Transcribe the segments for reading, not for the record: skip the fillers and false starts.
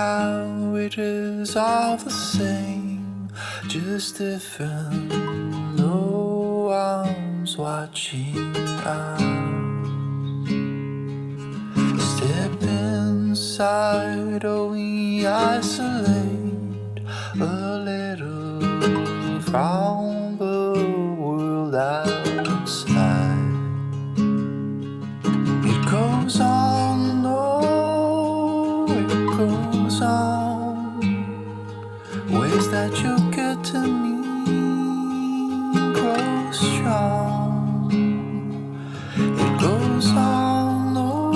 now it is all the same, just different. No one's watching us. Step inside, or we isolate a little from the world outside. It goes on, no, it goes on, ways that you get to me grow strong. It goes on, no,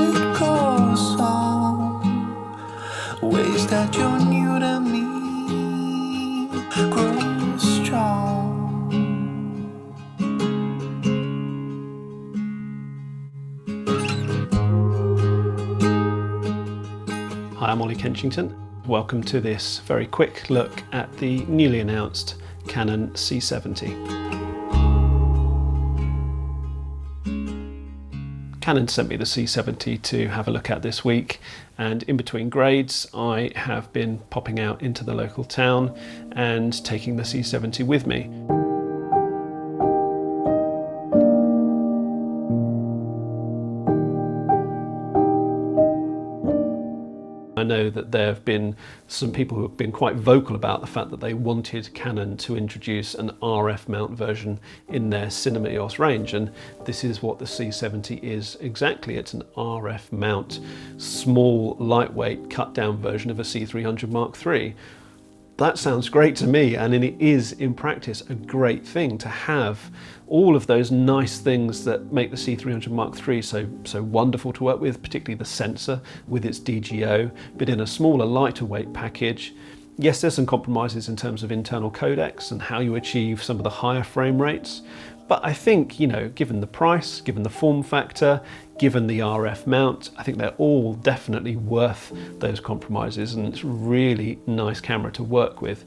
it goes on, ways that you're new to me grow strong. Hi, I'm Ollie Kenchington. Welcome to this very quick look at the newly announced Canon C70. Canon sent me the C70 to have a look at this week, and in between grades I have been popping out into the local town and taking the C70 with me. I know that there have been some people who have been quite vocal about the fact that they wanted Canon to introduce an RF mount version in their Cinema EOS range, and this is what the C70 is exactly. It's an RF mount, small, lightweight, cut-down version of a C300 Mark III. That sounds great to me, and it is in practice a great thing to have all of those nice things that make the C300 Mark III so wonderful to work with, particularly the sensor with its DGO, but in a smaller, lighter weight package. Yes, there's some compromises in terms of internal codecs and how you achieve some of the higher frame rates, but I think, you know, given the price, given the form factor, given the RF mount, I think they're all definitely worth those compromises, and it's a really nice camera to work with.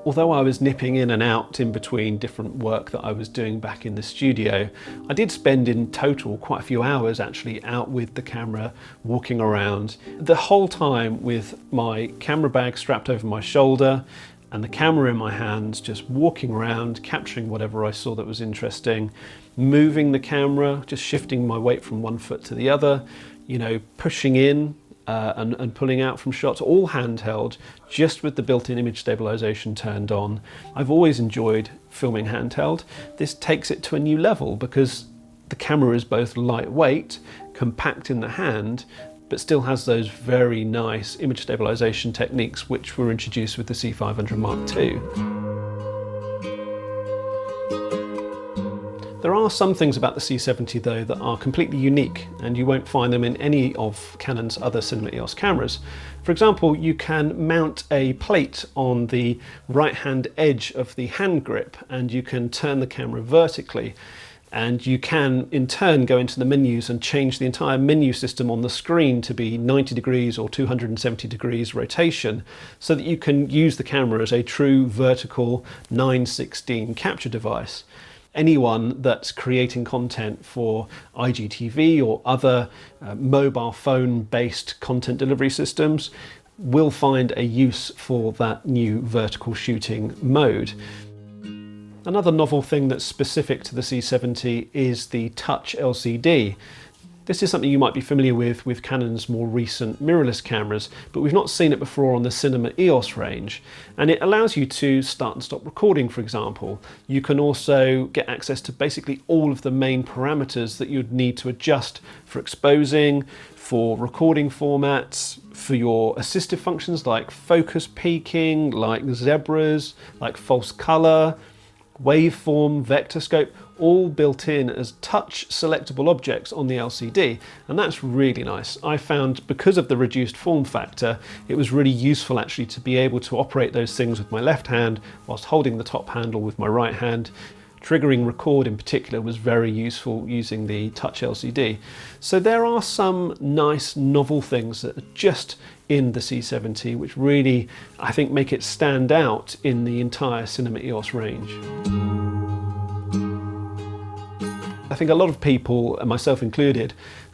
Although I was nipping in and out in between different work that I was doing back in the studio, I did spend in total quite a few hours actually out with the camera, walking around, the whole time with my camera bag strapped over my shoulder and the camera in my hands, just walking around, capturing whatever I saw that was interesting, moving the camera, just shifting my weight from one foot to the other, you know, pushing in and pulling out from shots, all handheld, just with the built-in image stabilization turned on. I've always enjoyed filming handheld. This takes it to a new level because the camera is both lightweight, compact in the hand, but still has those very nice image stabilization techniques which were introduced with the C500 Mark II. There are some things about the C70 though that are completely unique, and you won't find them in any of Canon's other Cinema EOS cameras. For example, you can mount a plate on the right-hand edge of the hand grip, and you can turn the camera vertically. And you can in turn go into the menus and change the entire menu system on the screen to be 90 degrees or 270 degrees rotation, so that you can use the camera as a true vertical 9:16 capture device. Anyone that's creating content for IGTV or other mobile phone based content delivery systems will find a use for that new vertical shooting mode. Another novel thing that's specific to the C70 is the touch LCD. This is something you might be familiar with Canon's more recent mirrorless cameras, but we've not seen it before on the Cinema EOS range. And it allows you to start and stop recording, for example. You can also get access to basically all of the main parameters that you'd need to adjust for exposing, for recording formats, for your assistive functions like focus peaking, like zebras, like false color, waveform, vector scope, all built in as touch selectable objects on the LCD, and that's really nice. I found, because of the reduced form factor, it was really useful actually to be able to operate those things with my left hand whilst holding the top handle with my right hand. Triggering record in particular was very useful using the touch LCD. So there are some nice novel things that are just in the C70 which really, I think, make it stand out in the entire Cinema EOS range. I think a lot of people, and myself included,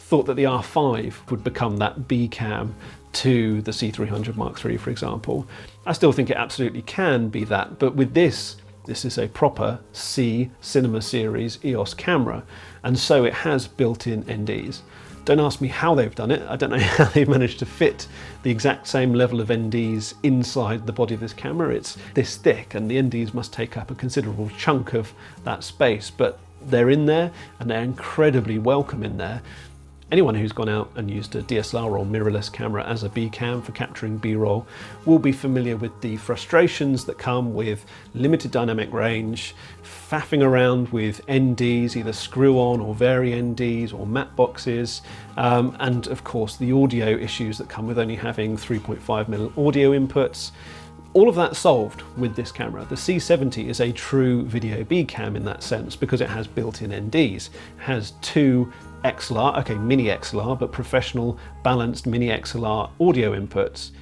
thought that the R5 would become that B cam to the C300 Mark III, for example. I still think it absolutely can be that, but with this is a proper C Cinema Series EOS camera, and so it has built-in NDs. Don't ask me how they've done it. I don't know how they've managed to fit the exact same level of NDs inside the body of this camera. It's this thick, and the NDs must take up a considerable chunk of that space, but they're in there, and they're incredibly welcome in there. Anyone who's gone out and used a DSLR or mirrorless camera as a B cam for capturing B-roll will be familiar with the frustrations that come with limited dynamic range, faffing around with NDs, either screw-on or vari NDs or matte boxes, and of course the audio issues that come with only having 3.5mm audio inputs. All of that solved with this camera. The C70 is a true video B cam in that sense because it has built-in NDs. It has two XLR, okay, mini XLR, but professional balanced mini XLR audio inputs.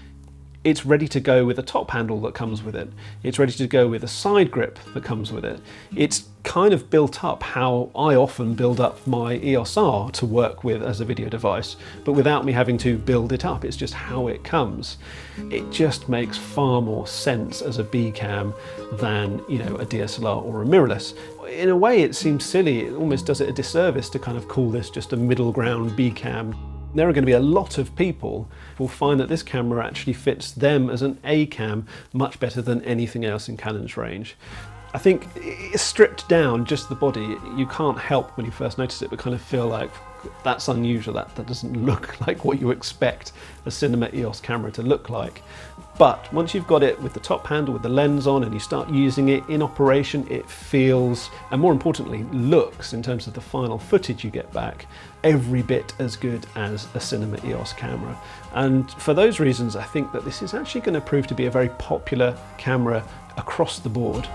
It's ready to go with a top handle that comes with it. It's ready to go with a side grip that comes with it. It's kind of built up how I often build up my EOS R to work with as a video device, but without me having to build it up. It's just how it comes. It just makes far more sense as a B cam than, you know, a DSLR or a mirrorless. In a way, it seems silly. It almost does it a disservice to kind of call this just a middle ground B cam. There are going to be a lot of people who will find that this camera actually fits them as an A cam much better than anything else in Canon's range. I think it's stripped down, just the body. You can't help when you first notice it, but kind of feel like that's unusual. That doesn't look like what you expect a cinema EOS camera to look like. But once you've got it with the top handle, with the lens on, and you start using it in operation, it feels, and more importantly, looks, in terms of the final footage you get back, every bit as good as a cinema EOS camera. And for those reasons, I think that this is actually going to prove to be a very popular camera across the board.